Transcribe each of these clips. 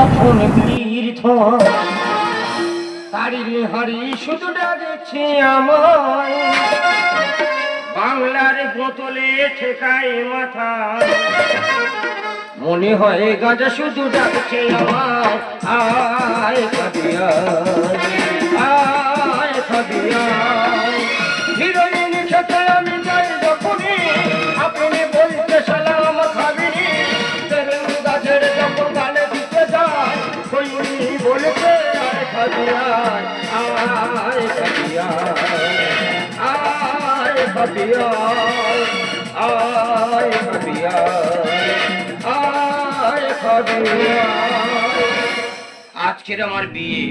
যখন তীর্থ তারি হারি শুধু ডাকছে আমার বাংলার বোতলে ঠেকায় মাথা মনে হয় গাঁজা শুধু ডাকছে আমার আয় খাবিয়া আয় খাবিয়া হিরোইন খেতে আমি যাই যখনই আপনি বলতে সালাম খাবি তেরেন গাছের যখন গালে দিতে যায় কইনি বলতে আয় খাবিয়া আয় খাবিয়া আয় খাবিয়া আয় খাবিয়া আজকের আমার বিয়ে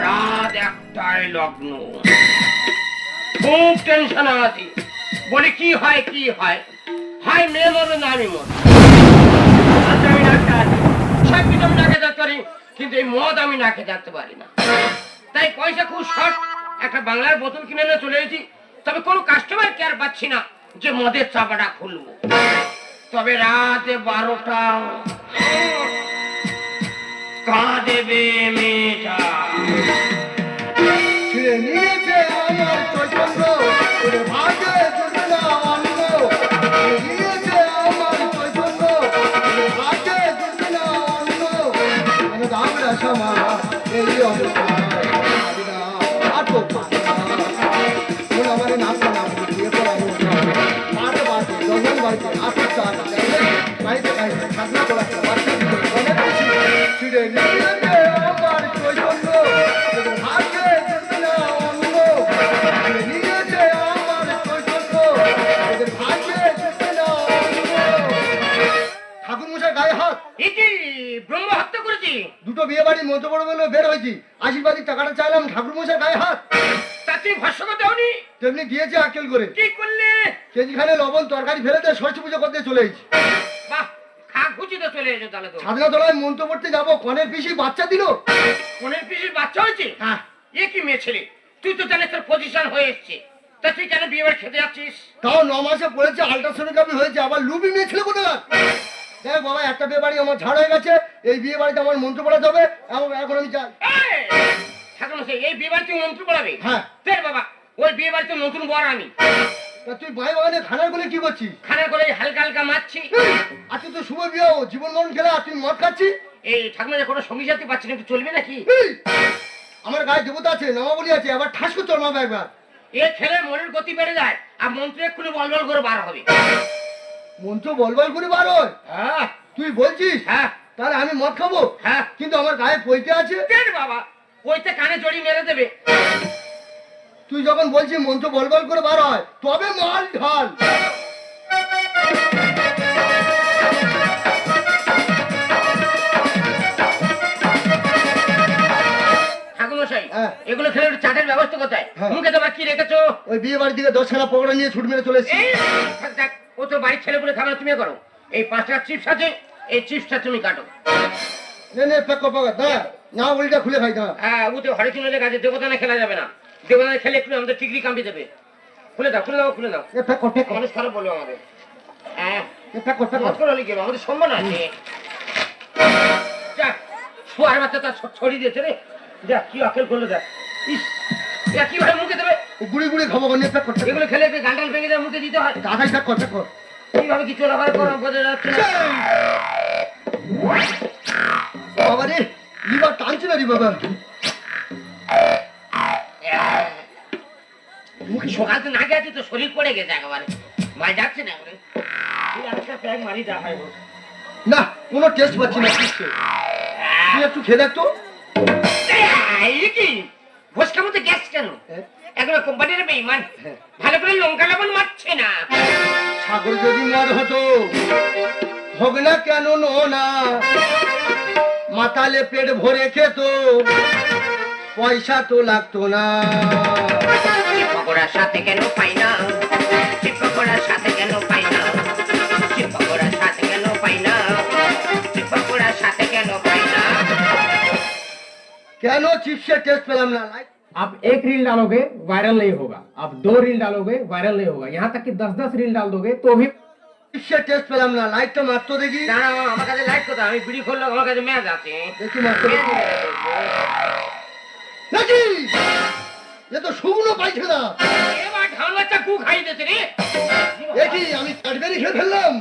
রাত 1টায় লগ্ন খুব টেনশন আছি বলে কি হয় হয় মেয়ে মরবে না আমি মর আমি ডাক্তার সব কিছু আমি নাকে যাতে পারি কিন্তু এই মদ আমি নাকে যাতে পারি না তাই পয়সা খুব শর্ট একটা বাংলার বোতল কিনে নিয়ে চলে এসেছি তবে কোনো কাস্টমার কেয়ার পাচ্ছি না যে মদের চাপাটা খুলবো তবে রাতে 12টা কাঁদেবে মেয়েটা ছিঁড়ে নিয়েছে আমার চৈতন্য ওরে ভাগে জুটনা অঙ্গ ছিঁড়ে নিয়েছে আমার চৈতন্য ওরে ভাগে জুটনা অঙ্গ মানে আমরা সমা এই অবস্থা আটো ওরা আমার নাচতে দিয়ে পড়ানো মাঠে বাড়ছে দজন বাড়ছে আসতে চার বাড়িতে খাইছে খাজনা করাচ্ছে বাচ্চা অনেক কিছু ছিঁড়ে নিয়েছে আমার চৈতন্য ওরে ভাগে জুটনা অঙ্গ ছিঁড়ে নিয়েছে আমার চৈতন্য ওরে ভাগে জুটনা অঙ্গ ঠাকুর মশাই গায়ে হাত এটি ব্রহ্ম হত্যা করেছি দুটো বিয়ে বাড়ির মধ্যে বড় বলে বের হয়েছি আশীর্বাদের টাকাটা চাইলাম ঠাকুর মশাই গায়ে হাত তা তুমি ভস্য করতে হওনি তেমনি দিয়েছে আকেল করে কি করলে কেজিখানে লবণ তরকারি ফেলে দিয়ে সরস্বতী পুজো করতে চলে এসেছি বাহ খা খুঁজি তো চলে এসো তাহলে তো সাধনা তলায় মন্ত্র পড়তে যাবো কনের পিসি বাচ্চা দিল কোনের পিসির বাচ্চা হয়েছে হ্যাঁ এ কি মেয়ে ছেলে তুই তো জানিস তোর পজিশন হয়ে এসছে তা তুই কেন বিয়ে বাড়ি খেতে যাচ্ছিস তাও 9 মাসে পড়েছে আল্ট্রাসোনোগ্রাফি হয়েছে আবার লুবি মেয়ে ছিল কোথায় দেখ বাবা একটা বিয়ে বাড়ি আমার ছাড় হয়ে গেছে এই বিয়ে বাড়িতে আমার মন্ত্র পড়া যাবে এখন আমি চাই ঠাকুর মশাই এই বিয়ে বাড়িতে মন্ত্র পড়াবে হ্যাঁ ফের বাবা ওই বিয়ে বাড়িতে নতুন বর আমি তা তুই ভাই বাগানে খানার গুলো কি করছিস খানার করে হালকা হালকা মারছি আজকে তো শুভ বিয়ে জীবন মরণ খেলা আর তুই মদ খাচ্ছিস এই ঠাকুর কোনো সঙ্গী সাথী পাচ্ছি না একটু চলবে নাকি আমার গায়ে দেবতা আছে নামাবলি আছে আবার ঠাস করে চলমাবে একবার এ খেলে মনের গতি বেড়ে যায় আর মন্ত্র এক্ষুনি বলবল করে বার হবে মন্ত্র বলবল করে বার হয় হ্যাঁ তুই বলছিস হ্যাঁ তাহলে আমি মদ খাবো হ্যাঁ কিন্তু আমার গায়ে পইতে আছে ফের বাবা ওইতে কানে জড়ি মেরে দেবে তুই যখন বলছিস মন্ত্র বলবল করে বার হয় তবে মাল ঢাল ঠাকুরমশাই হ্যাঁ। এগুলো খেলে একটু চাটের ব্যবস্থা কোথায় হ্যাঁ। মুখে তোমার কি রেখেছো ওই বিয়ে বাড়ি থেকে 10খানা পকোড়া নিয়ে ছুট মেরে চলে এসেছি এই দেখ, ও তো বাড়ির ছেলে বলে খাবার তুমি করো এই 5টা চিপস আছে এই চিপসটা তুমি কাটো নে প্যাক কর পাকা দাঁড়া নামাবলিটা খুলে খাই দাঁড়া হ্যাঁ ও তো হরিচন্দ্রের কাছে দেবতানে খেলা যাবে না দেবতানে খেলে একটু আমাদের টিকরি কামড়ে দেবে খুলে দাও এ প্যাক কর মানুষ খারাপ বলবে আমাদের হ্যাঁ এ প্যাক কর মত করে লিখে আমাদের সম্মান আছে যা শুয়ার বাচ্চা তার ছড়ি দিয়েছে রে যা কি আকেল করলো যা ইস এরা কিভাবে মুখে দেবে গুড়ি গুড়ি খাবো নে প্যাক কর এগুলো খেলে একটু গান্ডাল ভেঙে দেয় মুখে দিতে হয় দাদাই প্যাক কর কিভাবে কি চলাফেরা করা বোঝা যাচ্ছে না বাবা রে লিভার টানছে না রে বাবা মুখে সকাল তো না গেছে তো শরীর পড়ে গেছে একেবারে মাল যাচ্ছে না একেবারে একটা প্যাক মারি যা হয় না কোনো টেস্ট পাচ্ছি না তুই একটু খেয়ে দেখ তো কি ভোসকার মধ্যে গ্যাস কেন এগুলো কোম্পানির বেইমান ভালো করে লঙ্কা লবণ মারছে না সাগর যদি মদ হতো হোক না কেন না মাতালে পেট ভরে খেত পয়সা তো লাগতো না পকোড়ার সাথে কেন পাই না পকোড়ার সাথে কেন পাই না পকোড়ার সাথে কেন পাই না পকোড়ার সাথে কেন পাই না কেন চিপসের টেস্ট পেলাম না आप 1 रील डालोगे वायरल नहीं होगा, आप 2 रील डालोगे वायरल नहीं होगा, यहाँ तक कि 10-10 रील डाल दोगे तो भी কিসের টেস্ট পেলাম না, লাইটটা মারতো দেখি। না না, আমার কাছে লাইট কোথায়? আমি বিড়ি খুললাম, আমার কাছে ম্যাচ আছে। দেখি মারতো দেখি। নাকি এ তো শুকনো পায়খানা। এবার ধান বাচ্চা গু খাই দিতে রে। দেখি আমি কাঠবেরি খেয়ে ফেললাম,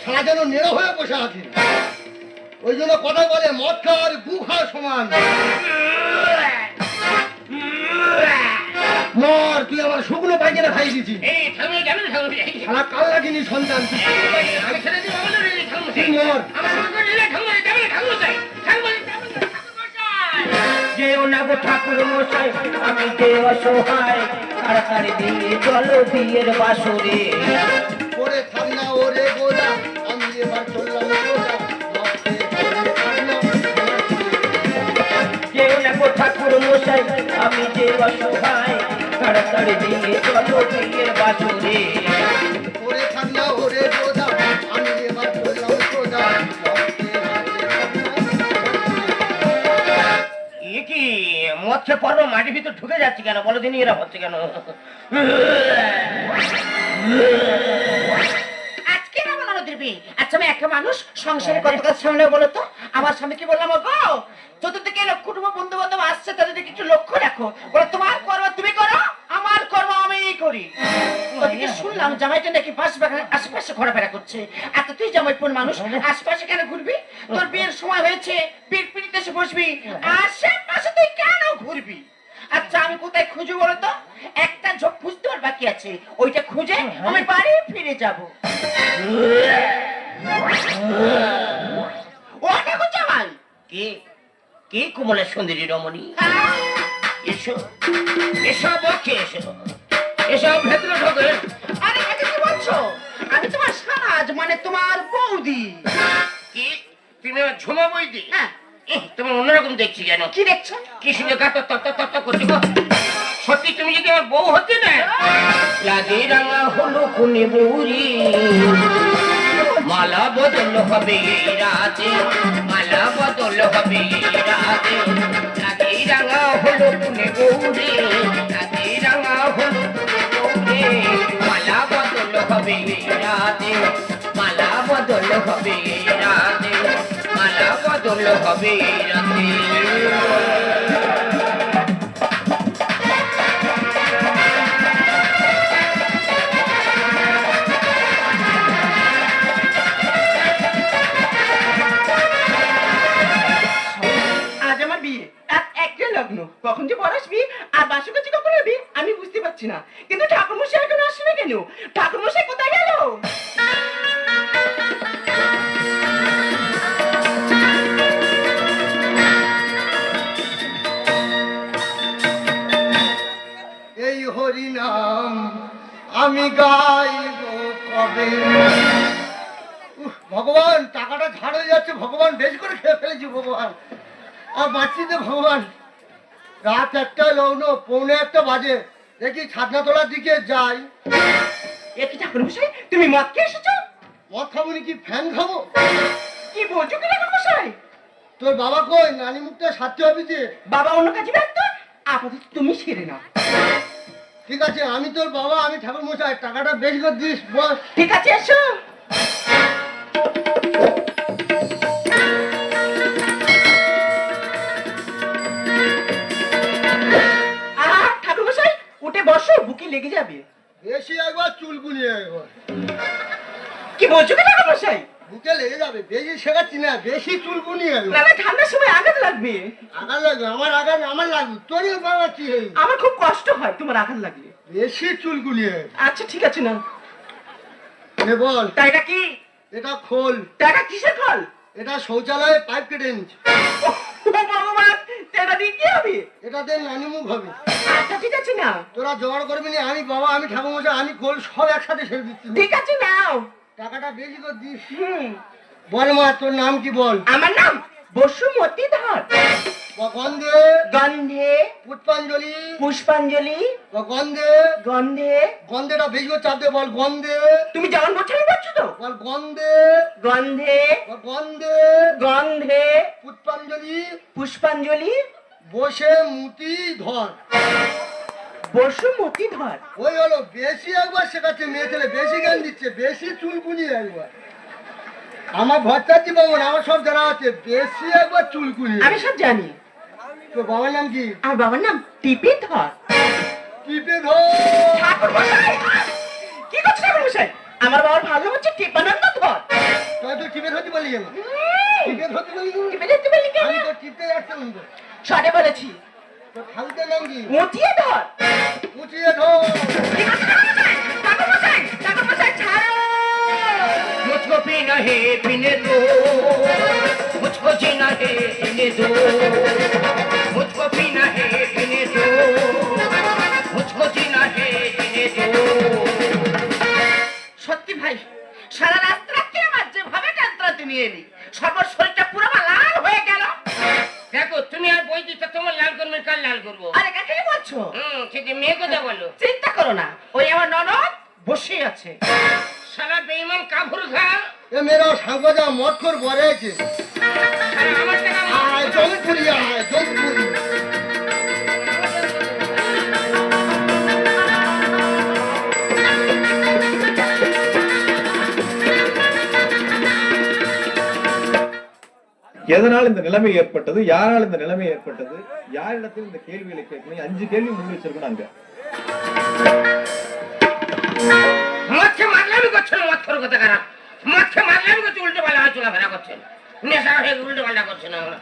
সারা যেন নেড়া হয়ে বসে আছি। ওই জন্য কথা বলে মদ খাওয়ার গু খাওয়ার সমান। মর, তুই আমার শুকনো পায়খানা খাই দিছিস। এই থামে যাবে না, থামে এই সারা কাল লাগিনি সন্তান। আমি ছেড়ে দিই, আমার না রে থামে। তুই মর। আমার সঙ্গে রে থামে যাবে না, থামে যাই। থামে যেও না গো ঠাকুর মশাই, আমি যে অসহায়, তাড়াতাড়ি দিয়ে চলো বিয়ের বাসরে। পরে থাক না ওরে গোদা, আমি এবার চললাম গোদা। যেও না গো ঠাকুর মশাই, আমি যে অসহায়, তাড়াতাড়ি দিয়ে চলো বিয়ের বাসরে। পরে থাক না ওরে গোদা, আমি এবার চললাম গোদা। এ কি মৎস্য পর্ব মাটির ভিতর ঢুকে যাচ্ছে কেন? বলো দিনই এরা হচ্ছে কেন? আজকে না বলানো দিবি। আচ্ছা আমি একটা মানুষ সংসারে কত কাজ সামনে বলো তো। আমার স্বামীকে বললাম গো, চতুর্দিকে লোক কুটুম্ব বন্ধু বান্ধব আসছে, তাদের দিকে একটু লক্ষ্য রাখো। বলে তোমার কর্ম তুমি করো, আমার কর্ম আমি করি। ওদিকে শুনলাম জামাইটা নাকি বাস বাগানের আশেপাশে ঘোরাফেরা করছে। এত তুই জামাইপুর মানুষ, আশেপাশে কেন ঘুরবি? তোর বিয়ের সময় হয়েছে, বিয়ের পিড়িতে এসে বসবি, আশেপাশে তুই কেন ঘুরবি? আচ্ছা আমি কোথায় খুঁজবো বলো তো? একটা ঝোপ খুঁজতে ওর বাকি আছে, ওইটা খুঁজে আমি বাড়ি ফিরে যাব। ও দেখো জামাই। কে কে কোমলের সুন্দরী রমণী? এসো এসো বকে, এসো এসো ভেতরে ঢোকে। আরে এটা কি বলছো? আমি তোমার সাজ মানে তোমার বৌদি। কি তুমি আমার ঝুমা বই দি? হ্যাঁ। তোমার অন্যরকম দেখছি কেন? কি দেখছো? কি শুনে গাত তত্ত্ব করছি গো? সত্যি তুমি যদি আমার বউ হতে না, লাগে রাঙা হলো কোনে বৌরি, মালা বদল হবে এই রাতে, মালা বদল হবে এই রাতে। লাগে রাঙা হলো কোনে বৌরি, লাগে রাঙা হলো কোনে বৌরি, মালা বদল হবে এই রাতে, মালা বদল হবে এই রাতে, মালা বদল হবে এই রাতে। আজ আমার বিয়ে, রাত 1টা লগ্ন। কখন যে বর আসবি আর বাসুকাচি কখন আসবি আমি বুঝতে পারছি না। কিন্তু ঠাকুরমশাই এখনো আসবে কেন? ঠাকুরমশাই কোথায় গেল? এই হরি নাম আমি গাইব কবে। ভগবান, টাকাটা ঝাড় হয়ে যাচ্ছে ভগবান, বেশ করে খেয়ে ফেলেছি ভগবান, আর বাঁচছি তো ভগবান। রাত 1টা লগ্ন, 1:45 বাজে। দেখি ছাদনা তোলার দিকে যাই। এ কি ঠাকুরমশাই, তুমি মদ খেয়ে এসেছো? মদ খাবো কি ফ্যান খাবো? কি বলছো কি ঠাকুরমশাই? তোর বাবা কই? নানি মুখটা সারতে হবে যে। বাবা অন্য কাজে ব্যস্ত, আপাতত তুমি সেরে নাও। ঠিক আছে, আমি তোর বাবা, আমি ঠাকুর মশাই, টাকাটা বেশি করে দিস বস। ঠিক আছে এসো। ঠাকুরমশাই উঠে বসো, বুকে লেগে যাবে। বেশি একবার চুলকুনি একবার। কি বলছো কি ঠাকুরমশাই? বুকে লেগে যাবে, বেশি শেখাচ্ছি না, বেশি চুলকুনি একবার। না না, ঠান্ডার সময় আঘাত লাগবে। আঘাত লাগবে? আমার আঘাত আমার লাগবে, তোরই বাবা কি হয়েছে? আমার খুব কষ্ট হয় তোমার আঘাত লাগলে। বেশি চুলকুনি একবার। আচ্ছা ঠিক আছে না। এ বল, টাকা কি? এটা খোল। টাকা কিসের ফল? এটা শৌচালয়ে পাইপ কেটে এনেছি। ও ভগবান, টাকা দিয়ে কি হবে? এটাতে নানি মুখ হবে। আচ্ছা ঠিক আছে না। তোরা জোগাড় করবি না, আমি বাবা, আমি ঠাকুর মশাই, আমি খোল সব একসাথে সেরে দিচ্ছি। ঠিক আছে নাও। টাকাটা বেশি করে দিস। হুম। বল মা, তোর নাম কি বল? আমার নাম বসুমতী ধর। গন্ধে গন্ধে পুষ্পাঞ্জলি, পুষ্পাঞ্জলি, গন্ধে গন্ধে। গন্ধেটা বেশি করে চাপ দে, বল গন্ধে। তুমি যেমন বলছো আমি বলছো তো। বল গন্ধে, গন্ধে গন্ধে গন্ধে পুষ্পাঞ্জলি, পুষ্পাঞ্জলি, বসে মুতি ধর। বসুমতি ধর। ওই হলো বেশি একবার শেখাচ্ছে মেয়ে ছেলে, বেশি জ্ঞান দিচ্ছে, বেশি চুলকুনি একবার। আমার ভট্টাচার্য বাবন আমার সব জানা আছে, বেশি একবার চুলকুনি। আমি সব জানি। তো বাবার নাম কি? আর বাবার নাম টিপে ধর। টিপে ধর। ঠাকুর মশাই, কি করছিস ঠাকুর মশাই? আমার বাবার ভালো হচ্ছে টিপানন্দ ধর। তুই তো টিপে ধরতে বলি কেন? টিপে ধরতে বলি কেন? টিপে ধরতে বলি কেন? আমি তো টিপতে যাচ্ছিলাম তো। সরে বলেছি। তো ঠাকুরের নাম কি? মুটিয়ে ধর। উঠিয়ে ধর। কি করছিস ঠাকুর মশাই? ঠাকুর মশাই ছাড়ো। मुझको पीना है पीने दो, मुझको जीना है जीने दो, मुझको पीना है पीने दो, मुझको जीना है जीने दो। সত্যি ভাই, সারা রাস্তা কে আমার যেভাবে টানতে নিয়ে এলি, সবার শরীরটা পুরো আমার লাল হয়ে গেল। দেখো তুমি আর বই দিতে তোমার লাল করবে, কাল লাল করবো। আরে কাকে বলছো? ঠিক মেয়ে কথা বলো। চিন্তা করো না, ওই আমার ননদ বসে আছে। সারা বেঈমান কাফুর খা, এ মেয়েরা সাংবাজা মটকর বরে আছে। সারা আমার টাকা আয় জলপুরি, আয় জলপুরি। எதனால் இந்த நிலைமை ஏற்பட்டது, யாரால் இந்த நிலைமை ஏற்பட்டது, யாரிடத்தில் இந்த கேள்விகளை கேட்கணும். 5 கேள்வி முன் வச்சிருக்கணும் அங்க. মাছে মারলামি করছেন, মৎসর কথা খারাপ মাছে মারলামি করছে, উল্টো পাল্টা চলাফেরা করছেন, নেশা হয়ে উল্টো পাল্টা করছেন। আমরা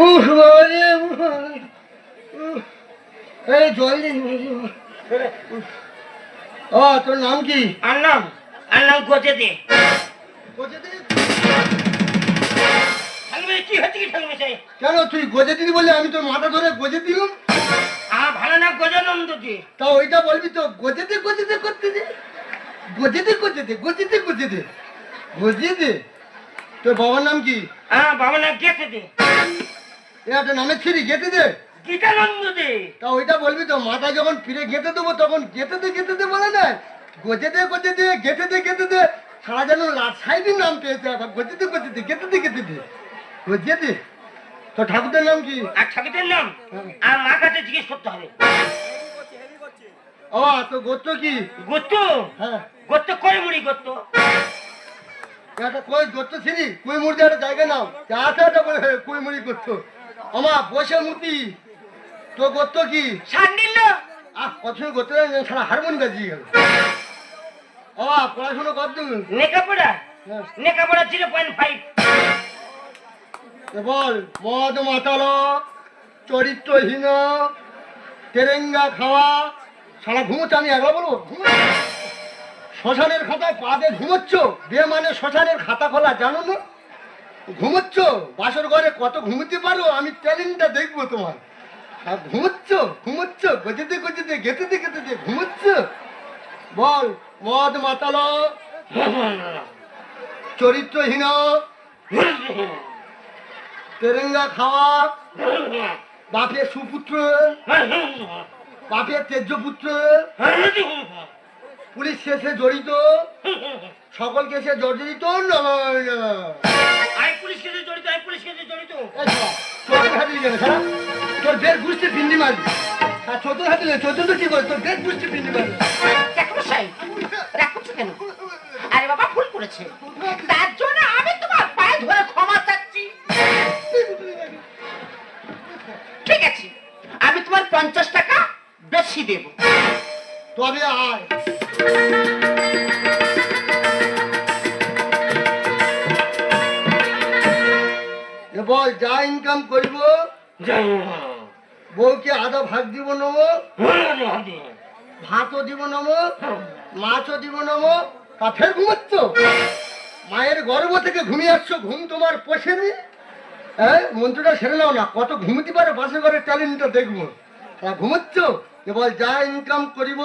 উহ বলে এই জল দিন। ও তোর নাম কি? আর নাম গোজে দে। কি হচ্ছে কি ঠাকুর মশাই? কেন তুই গজে দিদি বলে আমি তোর মাথা ধরে গজে দিলাম? আমার ভালো না গজানন্দ দি। তা ওইটা বলবি তো, গজে দে গজে দে করতে দে, গজে দে গজে দে গজে দে গজে দে গজে দে। তোর বাবার নাম কি? বাবা না গেতে দে। এ একটা নামের ছিরি, গেতে দে। গীতানন্দ দে। তা ওইটা বলবি তো, মাথা যখন ফিরে গেতে দেবো তখন গেতে দে বলে না, গজে দে গেতে দে সারা যেন সাইডের নাম পেয়েছে, আবার গজে দে গেতে দে গজে দে। তো ঠাকুরের নাম কি? আর ঠাকুরের নাম আর মা কাছে জিজ্ঞেস করতে হবে। ও তো গোত্র কি? গোত্র হ্যাঁ গোত্র কয় মুড়ি গোত্র। একটা কই গোত্র ছিলি, কুই মুড়ি একটা জায়গা নাও, আছে একটা কুই মুড়ি গোত্র। আমার বসে মুতি। তো গোত্র কি? সান্ডিল্য। কত সময় গোত্র সারা হারমোনি বাজিয়ে গেল। ও পড়াশোনা কত দূর? নেকাপড়া হ্যাঁ। নেকাপড়া 0.5। বল মদ মাতালো, চরিত্রহীন, তেরেঙ্গা খাওয়া, সারা ঘুমোচ্ছে। আমি একবার বলবো শ্মশানের খাতায় পা দিয়ে ঘুমোচ্ছ, বে মানে শ্মশানের খাতা খোলা, জানো না? ঘুমোচ্ছ বাসর ঘরে, কত ঘুমোতে পারো আমি ট্যালেন্টটা দেখবো তোমার। আর ঘুমোচ্ছ গজে দে গেতে দে ঘুমোচ্ছ। বল মদ মাতালো, চরিত্রহীন, তেরেঙ্গা খাওয়া, বাপের সুপুত্র, বাপের তেজ্য পুত্র, পুলিশ কেসে জড়িত, সকল কেসে জড়িত নয়। আই পুলিশ কেসে জড়িত, আই পুলিশ কেসে জড়িত। চোদ্দ হাতে গেলে সারা তোর বের গুষ্টি পিন্ডি মারবি। আর চোদ্দ হাতে চোদ্দ কি করে তোর বের গুষ্টি পিন্ডি মারবি। ঠাকুর মশাই, রাগ করছো কেন? আরে বাবা ভুল করেছে, তার জন্য আমি তোমার পায়ে ধরে ক্ষমা চাচ্ছি। ঠিক আছে, আমি তোমার 50 টাকা বেশি দেব। তবে আয়। বল যা ইনকাম করব, বউকে আধা ভাগ দিব নব, ভাতও দিব নব, মাছও দিব নব। তা ফের ঘুমাচ্ছ? মায়ের গর্ভ থেকে ঘুমিয়ে আসছো, ঘুম তোমার পোষেনি? হ্যাঁ মন্ত্রটা সেরে নাও না, কত ঘুমোতে পারো পাশে ঘরের ট্যালেন্টটা দেখবো। তা ঘুমাচ্ছ? বল যা ইনকাম করিব,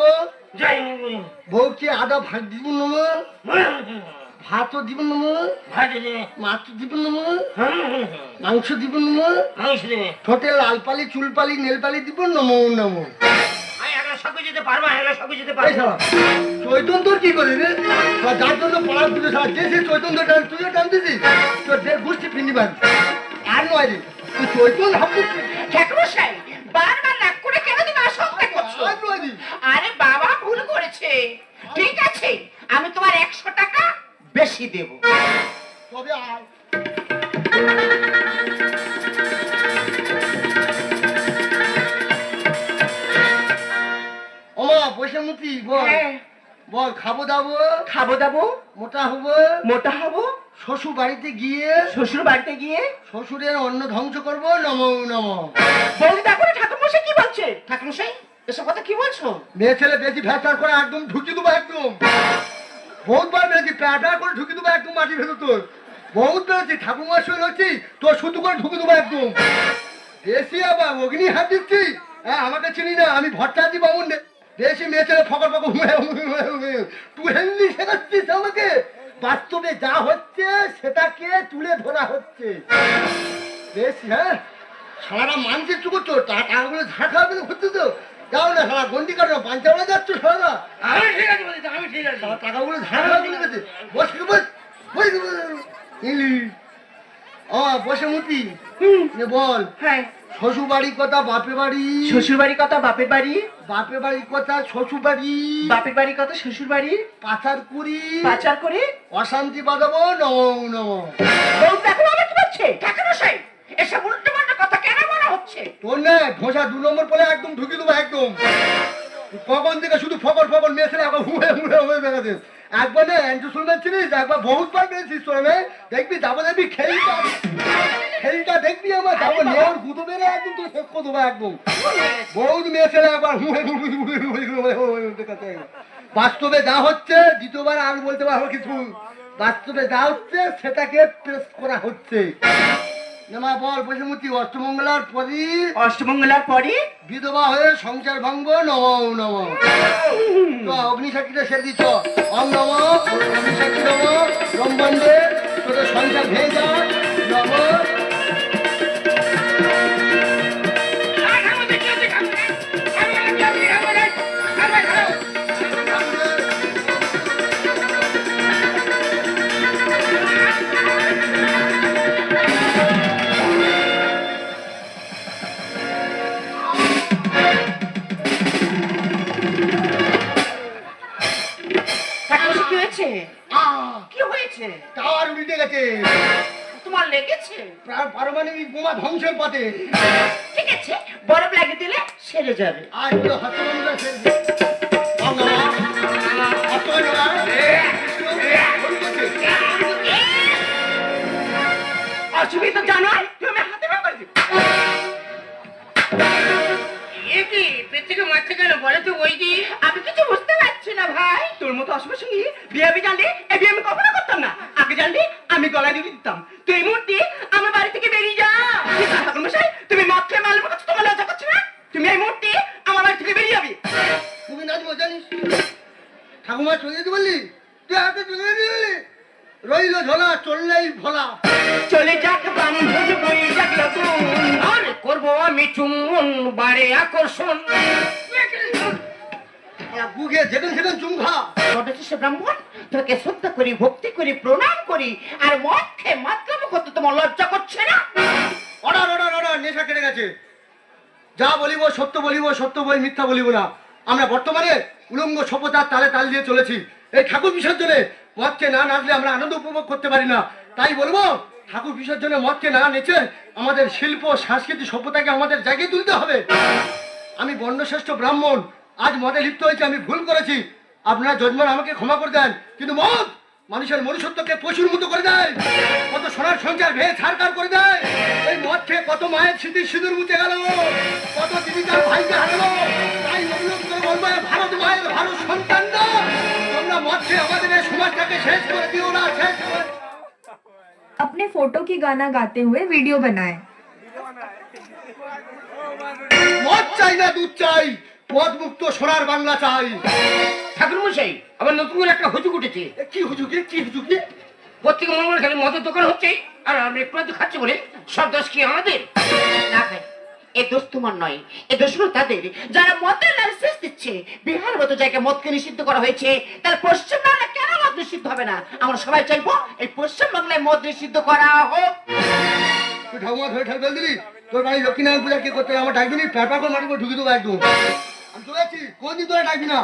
বউকে আধা ভাগ দিব নব, ভাতও দিব নব, মাছ দিব নব, মাংস দিব নব, ঠোঁটে লাল পালি চুল পালি নেল পালি দিব নমো নমো। চৈতন তোর কি করে রে? যার জন্য পড়ার পুজো সারা দেশে চৈতন তোর টান, তুইও টান দিছিস, তোর দেশ গোষ্ঠী ফিন্দি পারবি আর নয় রে। চৈতন হাবলু ঠাকুরমশাই বারবার রাগ করে কেন তুমি অসম্মান করছো? আরে বাবা ভুল করেছে, ঠিক আছে আমি তোমার 100 টাকা বেশি দেব। তবে আয় ওমা বৈশামতি বল হ্যাঁ, বল খাবো দাবো খাবো দাবো, মোটা হবো মোটা হবো, শ্বশুর বাড়িতে গিয়ে শ্বশুর বাড়িতে গিয়ে শ্বশুরের অন্ন ধ্বংস করবো নম নম বৌদি দেখো ঠাকুরমশাই কি বলছে। ঠাকুরমশাই এসব কথা কি বলছো? মেয়ে ছেলে বেশি ভ্যাটার করে একদম ঢুকিয়ে দেবো একদম বহুতবার বেশি প্যাটার করে ঢুকিয়ে দেবো একদম মাটি ভেতর তোর বহুত বেড়েছি ঠাকুমার সঙ্গে হচ্ছি তোর শুধু করে ঢুকে দেবো একদম বেশি আবার অগ্নি হাত দিচ্ছি। হ্যাঁ আমাকে চিনি না আমি ভট্টাচার্য বামুন বেশি মেয়ে ছেলে ফকর ফকর তুই হেনলি শেখাচ্ছিস আমাকে বাস্তবে যা হচ্ছে সেটাকে তুলে ধরা হচ্ছে বেশ। হ্যাঁ সারা মানসিক চুকো তো টাকাগুলো ঝাড় খাওয়াবে হচ্ছে তো যাও না সারা গন্ডি কাটো পাঞ্চাবলা যাচ্ছ সারা আমি ঠিক আছে বলেছি, আমি ঠিক আছে। সারা টাকাগুলো ঝাড় খাওয়া চলে গেছে বস বসে মতি বল হ্যাঁ, শ্বশুর বাড়ির কথা বাপের বাড়ি শ্বশুর বাড়ির কথা বাপের বাড়ি, বাপের বাড়ির কথা শ্বশুর বাড়ি বাপের বাড়ির কথা শ্বশুর বাড়ি, পাচার করি পাচার করে অশান্তি বাঁধাবো নম নম বৌদি দেখো বাবা কি বলছে। ঠাকুরমশাই এসব উল্টো পাল্টা কথা কেন বলা হচ্ছে? তোর না ধোসা 2 নম্বর বলে একদম ঢুকিয়ে দেবো একদম কখন থেকে শুধু ফকর ফকর মেয়েছে একবার হুয়ে হুয়ে হয়ে বেড়াতে একবার না অ্যান্টিসুলমেন্ট চিনিস একবার বহুতবার পেয়েছিস তোর দেখবি যাবো দেখবি খেলটা দেখবি আমার যাবো নেওয়ার গুঁতো বেড়ে একদম তোর শেষ করে দেবো একদম বহুত মেয়েছে একবার হুয়ে বাস্তবে যা হচ্ছে দ্বিতীয়বার আর বলতে পারবো কিছু বাস্তবে যা হচ্ছে সেটাকে প্রেস করা হচ্ছে মা বল বসুমতি অষ্টমঙ্গলার পরই অষ্টমঙ্গলার পরে বিধবা হয়ে সংসার ভাঙবো নম নম অগ্নিসাক্ষীটা সেরে দিচ্ছ অম নম অগ্নিসাক্ষী নম রম্বন্দে তোদের সংসার ভেঙে যা নম ঠাকুরমশাই কি হয়েছে? কি হয়েছে? টাওয়ার উল্টে গেছে তোমার লেগেছে? পারমাণবিক বোমা ধ্বংসের পথে ঠিক আছে বরফ লাগিয়ে দিলে সেরে যাবে। আর হস্তমঙ্গলা সেরে দে। অম নম হস্তমঙ্গলা অসুবিধা জানো তুমি হাতে ব্যবহার করছো। এ কি পেট থেকে মারছে কেন বলে তো ওই কি আমি কিছু বুঝতে পারছি না ভাই। তোর মতো অসুবিধার সঙ্গে বিয়ে জানলে এই বিয়ে আমি কখনো করতাম না। আগে জানলে আমি গলায় দিয়ে দিতাম। তুই এই মুহূর্তে আমার বাড়ি থেকে বেরিয়ে যা। ঠাকুরমশাই তুমি মদ খেয়ে মালবো করছো, তোমার লজ্জা করছে না? তুমি এই মুহূর্তে আমার বাড়ি থেকে বেরিয়ে যাবে। তুমি নাচবো জানিস ঠাকুমা চলে যেতে বললি তুই হাতে চলে যেতে বললি রইল ঝোলা চললেই ভোলা চলে যাক ব্রাহ্মণ বই যাক লগুন। আর করবো আমি চুম্বন বাড়ে আকর্ষণ বুকে যেখানে সেখানে চুমখা সে ব্রাহ্মণ তোকে শ্রদ্ধা করি ভক্তি করি প্রণাম করি আর মদ খেয়ে মাতলাম করতে তোমার লজ্জা করছে না? অর্ডার অর্ডার অর্ডার নেশা কেটে গেছে যা বলিব সত্য বলিব সত্য বই মিথ্যা বলিব না আমরা বর্তমানে উলঙ্গ সভ্যতার তালে তাল দিয়ে চলেছি এই ঠাকুর বিসর্জনে মদকে না নাচলে আমরা আনন্দ উপভোগ করতে পারি না তাই বলবো ঠাকুর বিসর্জনে মদকে না নেচে আমাদের শিল্প সংস্কৃতি সভ্যতাকে আমাদের জায়গায় তুলতে হবে আমি বর্ণশ্রেষ্ঠ ব্রাহ্মণ আজ মদে লিপ্ত হয়েছে আমি ভুল করেছি আপনারা যজমান আমাকে ক্ষমা করে দেন কিন্তু মদ মানুষের মনুষ্যত্বকে পশুর মতো করে দেয় কত সোনার সংসার ভেঙে ছাড়কার করে দেয় এই মদ খেয়ে কত মায়ের স্মৃতি সিঁদুর মুছে গেল কত দিদি তার ভাইকে হারালো তাই অনুরোধ করে বলবো এ ভারত মায়ের ভারত সন্তানরা তোমরা মদ খেয়ে আমাদের এই সমাজটাকে শেষ করে দিও না শেষ করে अपने फोटो की गाना गाते हुए वीडियो बनाएं। মদ চাই না দুধ চাই মদ মুক্ত সোনার বাংলা চাই ঠাকুরমশাই আবার নতুন করে একটা হুজুক উঠেছে এ কি হুজুকি প্রত্যেক মঙ্গল খালি মদের দোকান হচ্ছে আর আমরা একটু আধটু খাচ্ছি বলে সব দোষ কি আমাদের? না ভাই এই দোষ তোমার নয় এই দোষ হলো তাদের যারা মদের লাইসেন্স দিচ্ছে। বিহার মতো জায়গায় মদকে নিষিদ্ধ করা হয়েছে তাহলে পশ্চিমবাংলা কেন মদ নিষিদ্ধ হবে না? আমরা সবাই চাইবো এই পশ্চিমবাংলায় মদ নিষিদ্ধ করা হোক। তুই ঠাকুমা ধরে ঠেল দিলি তোর বাড়ি লক্ষ্মীনারায়ণ পূজা কে করতে হবে? আমার ডাকবি নি, প্যাপা করে মাটি করে ঢুকে দেবো একদম। আমি চলে যাচ্ছি, কোনদিন তোরা ডাকবি না।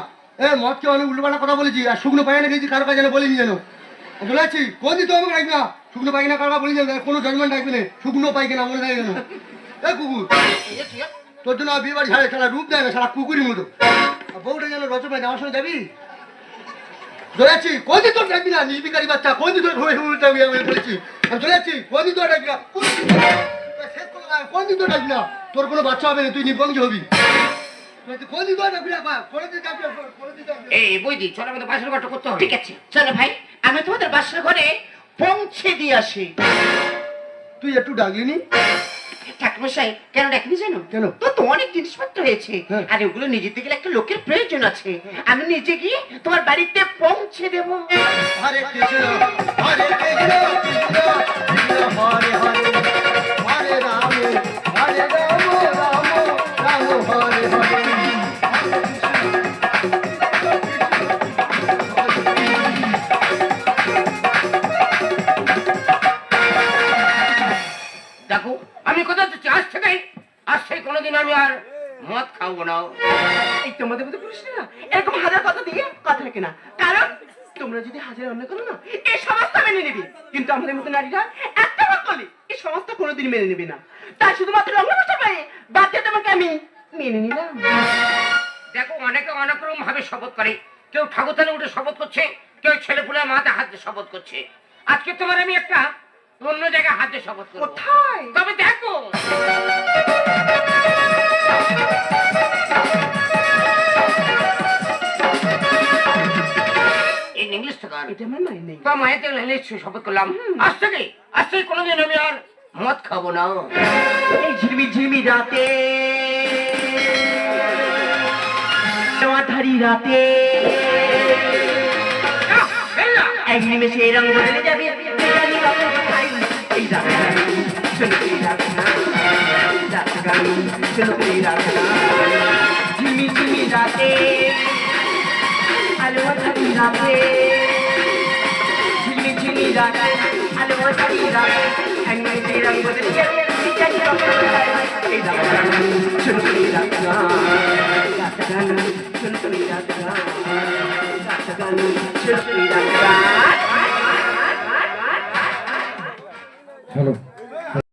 মদ খেয়ে অনেক উল্টোপাল্টা কথা বলেছি, আর শুকনো পায়খানা গেছি কারো কাছে যেন বলিনি যেন। আমি চলে যাচ্ছি, কোনদিন তো আমাকে ডাকবি না। শুকনো পায়খানা কারো বলি যেন, কোনো জজমেন্ট ডাকবি না। শুকনো পায়খানা মনে থাকে যেন। কুকুর, তোর জন্য বিয়ে বাড়ি ছাড়ে, সারা রূপ দেয় না, সারা কুকুরের মতো। আর বউটা যেন রচনা, আমার সঙ্গে যাবি? চলে যাচ্ছি, কোনদিন তোর ডাকবি না, নির্বিকারী বাচ্চা, কোনদিন তোর বলেছি। আমি চলে যাচ্ছি, কোনদিন তোর ডাকবি না। কোনদিন তোর ডাকবি না, তোর কোনো বাচ্চা হবে না, তুই নির্বংশ হবি। কোনদিন তোর ডাকবি না, কোনদিন ডাকবি না, কোনদিন ডাকবি না। এই বৈদি চলো আমাদের বাসর ঘরটা করতে হবে। ঠিক আছে চলো ভাই, আমি তোমাদের বাসার ঘরে পৌঁছে দিয়ে আসি। তুই একটু ডাকলি নি? ঠাকুরমশাই কেন ডাকনি জানো? কেন? তোর তো অনেক জিনিসপত্র হয়েছে, হ্যাঁ। আর ওগুলো নিজে থেকে একটা লোকের প্রয়োজন আছে। আমি নিজে গিয়ে তোমার বাড়িতে পৌঁছে দেবো। হরে কৃষ্ণ, হরে কৃষ্ণ, কৃষ্ণ কৃষ্ণ হরে হরে, হরে রাম, হরে রাম, রাম রাম হরে হরে। দেখো আমি কথা দিচ্ছি, আজ থেকে কোনোদিন আমি আর মদ খাবো না। এই তোমাদের মতো পুরুষরা এরকম হাজার কথা দিয়ে কথা রাখে না, কারণ তোমরা যদি হাজার অন্য করো না, এই সমস্ত মেনে নেবে, কিন্তু আমাদের মতো নারীরা একটা বার করলে এই সমস্ত কোনোদিন মেনে নেবে না। তাই শুধুমাত্র অঙ্গবস্ত্র পায়ে বাদ দিয়ে তোমাকে আমি মেনে নিলাম। দেখো অনেকে অনেক রকম ভাবে শপথ করে, কেউ ঠাকুরতালে উঠে শপথ করছে, কেউ ছেলে পুলে মাথায় হাত দিয়ে শপথ করছে। আজকে তোমার আমি একটা অন্য জায়গায় হাত দিয়ে শপথ করবো। কোথায়? তবে দেখো ইংলিশ থেকে এটা আমার মায়ের নেই। বা মায়ের থেকে ইংলিশ শপথ করলাম। আজ থেকে কোনোদিন আমি আর মদ খাবো না। এই ঝিলমি ঝিলমি রাতে, ধারি রাতে এক নিমেষে রঙ বদলে যাবে। এই ঝিলমি ঝিলমি রাতে, আলো ধারি রাতে, ঝিলমি ঝিলমি রাতে, আলো ধারি রাতে, এক নিমেষে রঙ বদলে যাবে। এই শুনতে রাখনা, শুনতে রাখনা, শুনতে রাখনা।